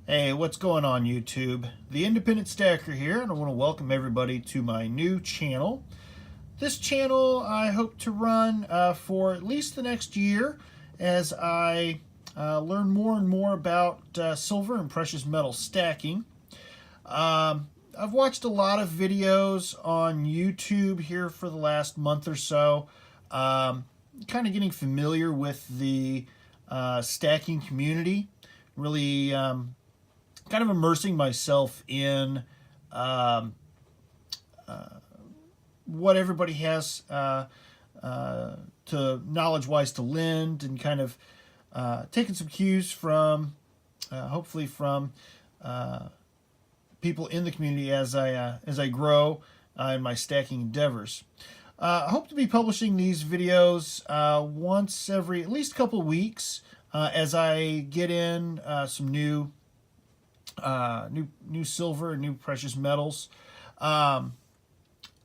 Hey, what's going on YouTube? The Independent Stacker here, and I want to welcome everybody to my new channel. This channel I hope to run for at least the next year as I learn more and more about silver and precious metal stacking. I've watched a lot of videos on YouTube here for the last month or so, kind of getting familiar with the stacking community, really kind of immersing myself in what everybody has to knowledge-wise to lend, and kind of taking some cues from, hopefully from people in the community as I grow in my stacking endeavors. I hope to be publishing these videos once every at least couple of weeks as I get in some new silver and new precious metals. The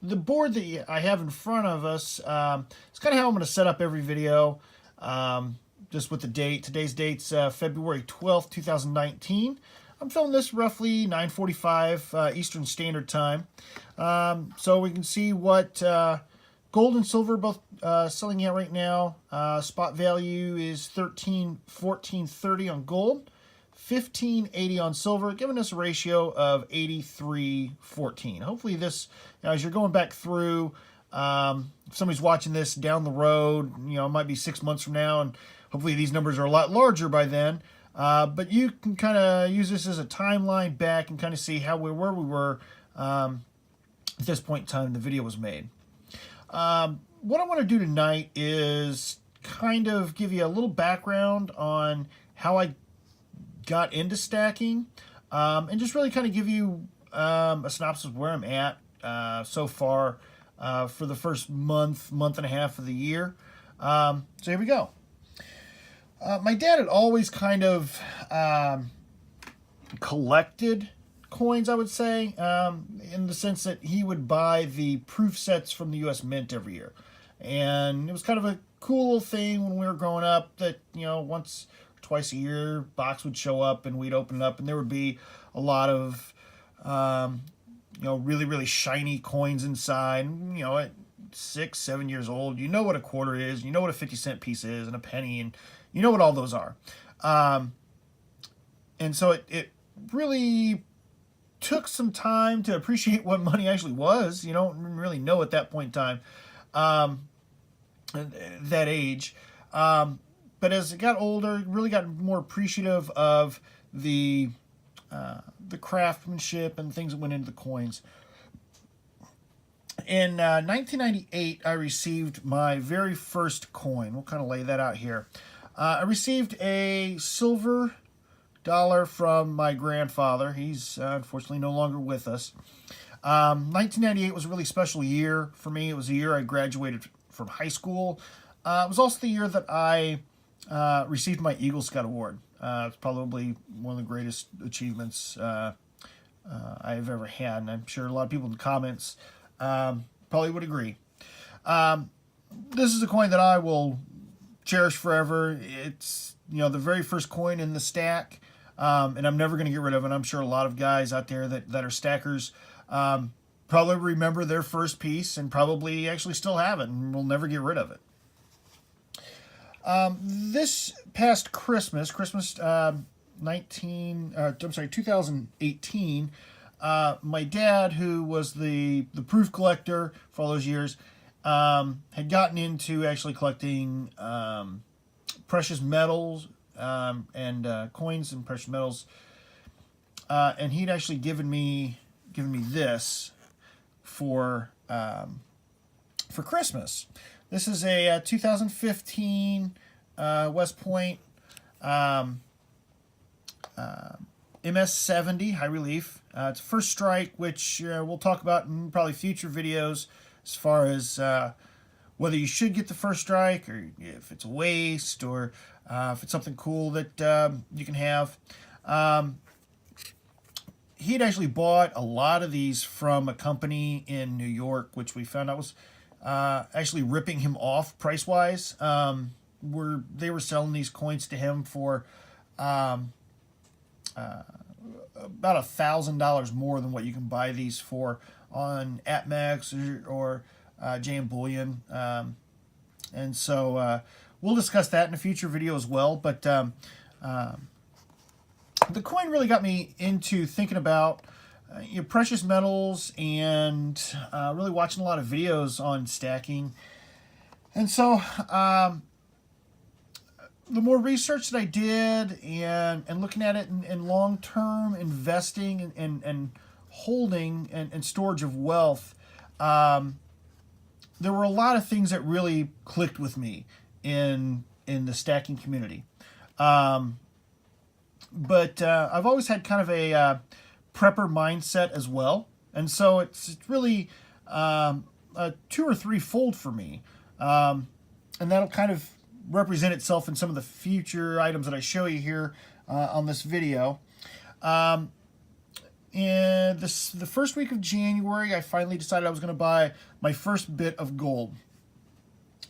board that I have in front of us is kind of how I'm going to set up every video, just with the date. Today's date's February 12th, 2019. I'm filming this roughly 9:45 Eastern Standard Time, so we can see what gold and silver both selling at right now. Spot value is 14.30 on gold, 15.80 on silver, giving us a ratio of 83:14. Hopefully this, as you're going back through, if somebody's watching this down the road, it might be 6 months from now, and hopefully these numbers are a lot larger by then. But you can kind of use this as a timeline back and kind of see where we were at this point in time the video was made. What I want to do tonight is kind of give you a little background on how I got into stacking, and just really kind of give you a synopsis of where I'm at so far for the first month and a half of the year. So here we go. My dad had always kind of collected coins, I would say, in the sense that he would buy the proof sets from the U.S. Mint every year. And it was kind of a cool little thing when we were growing up that, once or twice a year, box would show up and we'd open it up and there would be a lot of, really, really shiny coins inside. At 6, 7 years old, you know what a quarter is, you know what a 50-cent piece is, and a penny, and you know what all those are. And so it really took some time to appreciate what money actually was. You don't really know at that point in time, that age. But as it got older, really got more appreciative of the craftsmanship and things that went into the coins. In 1998, I received my very first coin. We'll kind of lay that out here. I received a silver dollar from my grandfather. He's unfortunately no longer with us. 1998 was a really special year for me. It was the year I graduated from high school. It was also the year that I received my Eagle Scout Award. It's probably one of the greatest achievements I've ever had, and I'm sure a lot of people in the comments probably would agree. This is a coin that I will cherish forever. It's the very first coin in the stack, and I'm never going to get rid of it. I'm sure a lot of guys out there that are stackers probably remember their first piece and probably actually still have it and will never get rid of it. This past Christmas 2018, my dad, who was the proof collector for all those years, had gotten into actually collecting precious metals and coins and precious metals, and he'd actually given me this for Christmas. This is a 2015 West Point MS-70 high relief. It's first strike, which we'll talk about in probably future videos, as far as whether you should get the first strike, or if it's a waste, or if it's something cool that you can have. He'd actually bought a lot of these from a company in New York, which we found out was actually ripping him off price-wise. They were selling these coins to him for about $1,000 more than what you can buy these for on APMEX or JM Bullion. And so we'll discuss that in a future video as well. But the coin really got me into thinking about precious metals and really watching a lot of videos on stacking. And so the more research that I did and looking at it in long-term investing and holding and storage of wealth, there were a lot of things that really clicked with me in the stacking community. But I've always had kind of a prepper mindset as well. And so it's really a 2 or 3 fold for me. And that'll kind of represent itself in some of the future items that I show you here on this video. In the first week of January, I finally decided I was going to buy my first bit of gold.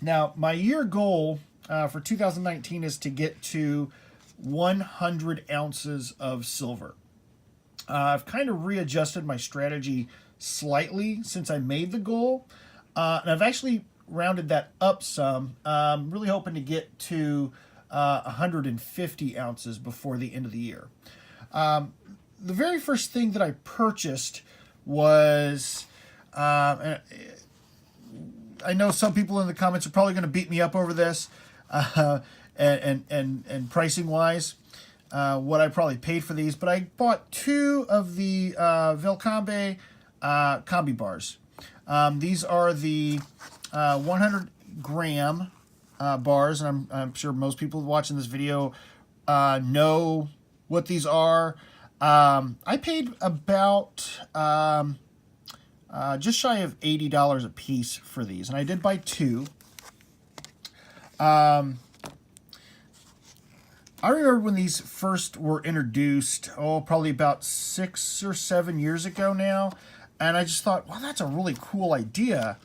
Now, my year goal for 2019 is to get to 100 ounces of silver. I've kind of readjusted my strategy slightly since I made the goal, and I've actually rounded that up some. I'm really hoping to get to 150 ounces before the end of the year. The very first thing that I purchased was, I know some people in the comments are probably going to beat me up over this, and pricing wise, what I probably paid for these, but I bought 2 of the Valcambe Combi bars. These are the 100 gram bars, and I'm sure most people watching this video know what these are. I paid about just shy of $80 a piece for these, and I did buy 2. I remember when these first were introduced, probably about 6 or 7 years ago now, and I just thought, well, that's a really cool idea.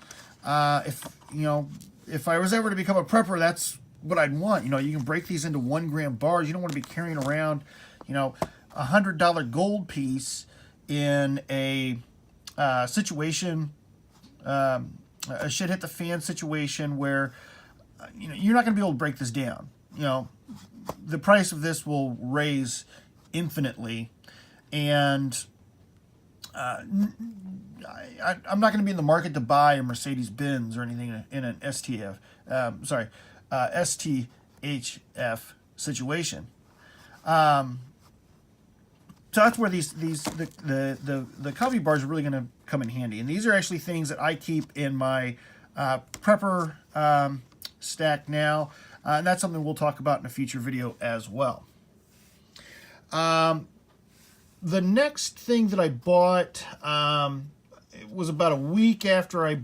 If I was ever to become a prepper, that's what I'd want. You can break these into 1 gram bars. You don't want to be carrying around, $100 gold piece in a situation, a shit hit the fan situation where, you're not going to be able to break this down. The price of this will raise infinitely, and I'm not going to be in the market to buy a Mercedes-Benz or anything in an STHF situation. So that's where the coffee bars are really going to come in handy, and these are actually things that I keep in my prepper stack now, and that's something we'll talk about in a future video as well. The next thing that I bought it was about a week after I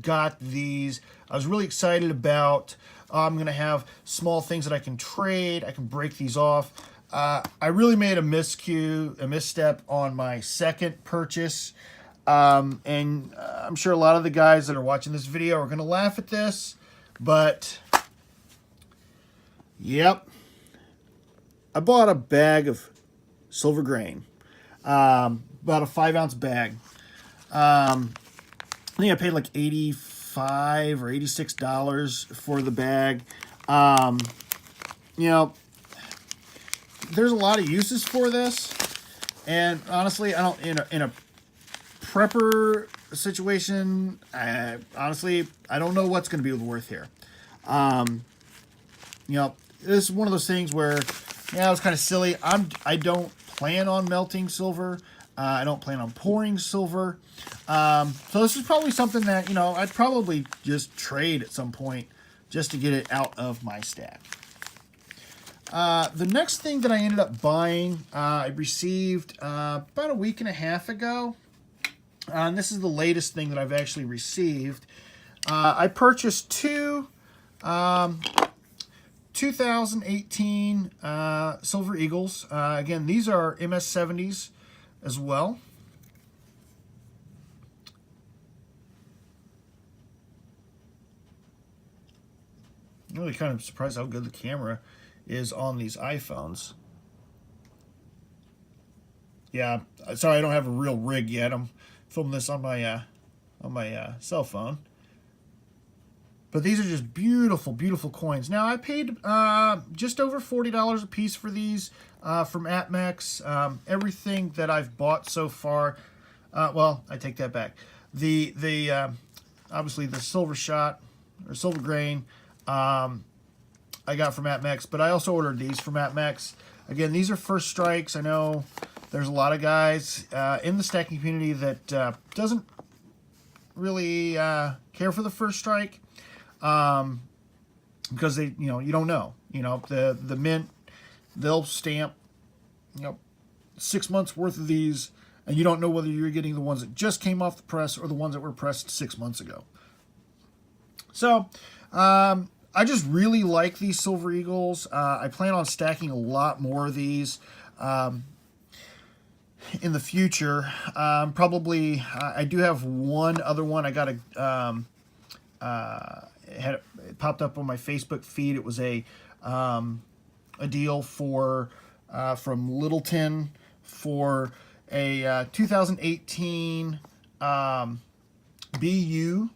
got these. I was really excited about I'm going to have small things that I can trade. I can break these off. I really made a misstep on my second purchase. And I'm sure a lot of the guys that are watching this video are going to laugh at this, but yep, I bought a bag of silver grain, about a 5-ounce bag. I think I paid like $85 or $86 for the bag. There's a lot of uses for this, and honestly, I don't in a prepper situation. Honestly, I don't know what's going to be worth here. This is one of those things where, it was kind of silly. I don't plan on melting silver. I don't plan on pouring silver. So this is probably something that, I'd probably just trade at some point just to get it out of my stack. The next thing that I ended up buying, I received about a week and a half ago. And this is the latest thing that I've actually received. I purchased 2 2018 Silver Eagles. Again, these are MS70s as well. I'm really kind of surprised how good the camera is on these iPhones. Yeah, sorry, I don't have a real rig yet. I'm filming this on my cell phone. But these are just beautiful, beautiful coins. Now, I paid just over $40 a piece for these from APMEX. Everything that I've bought so far, well, I take that back. Obviously the silver shot or silver grain I got from APMEX, but I also ordered these from APMEX. Again, these are first strikes. I know there's a lot of guys in the stacking community that doesn't really care for the first strike. Because they, you don't know, the mint, they'll stamp, 6 months worth of these, and you don't know whether you're getting the ones that just came off the press or the ones that were pressed 6 months ago. So, I just really like these Silver Eagles. I plan on stacking a lot more of these, in the future. Probably, I do have one other one. I got it popped up on my Facebook feed. It was a deal for from Littleton for a 2018 BU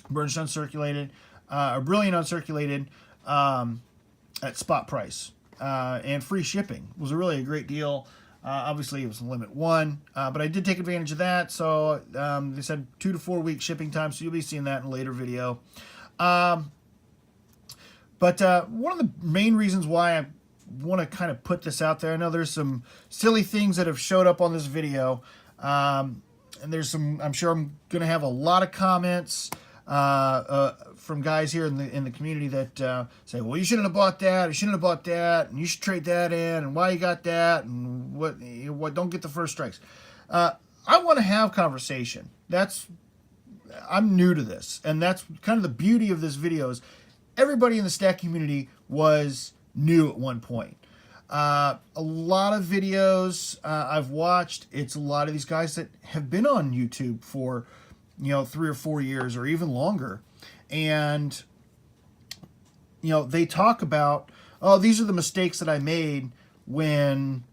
Burnished Uncirculated, a Brilliant Uncirculated at spot price and free shipping. It was really a great deal. Obviously, it was limit 1, but I did take advantage of that. So they said 2 to 4 week shipping time, so you'll be seeing that in a later video. But one of the main reasons why I want to kind of put this out there, I know there's some silly things that have showed up on this video, and there's some, I'm sure I'm going to have a lot of comments from guys here in the community that say, well, you shouldn't have bought that, you shouldn't have bought that, and you should trade that in, and why you got that, and what don't get the first strikes. I want to have conversation. I'm new to this, and that's kind of the beauty of this video is everybody in the stack community was new at one point. A lot of videos I've watched, it's a lot of these guys that have been on YouTube for 3 or 4 years or even longer. And, they talk about, oh, these are the mistakes that I made when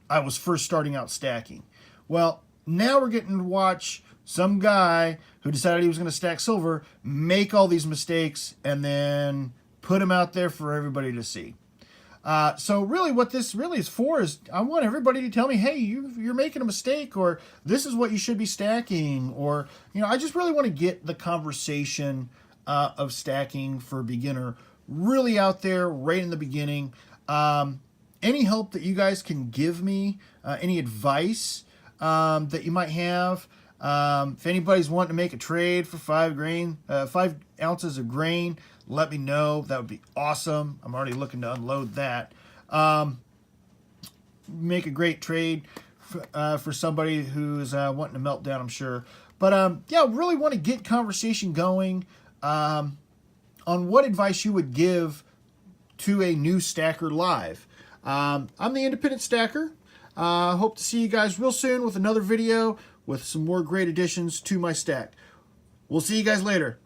I was first starting out stacking. Well, now we're getting to watch some guy who decided he was going to stack silver make all these mistakes and then put them out there for everybody to see. So really what this really is for is I want everybody to tell me, hey, you're making a mistake, or this is what you should be stacking, or, I just really want to get the conversation of stacking for a beginner really out there right in the beginning. Any help that you guys can give me, any advice that you might have, if anybody's wanting to make a trade for 5 ounces of grain, let me know. That would be awesome. I'm already looking to unload that. Make a great trade for somebody who's wanting to melt down, I'm sure. But yeah, really want to get conversation going on what advice you would give to a new stacker live. I'm the Independent Stacker. Hope to see you guys real soon with another video with some more great additions to my stack. We'll see you guys later.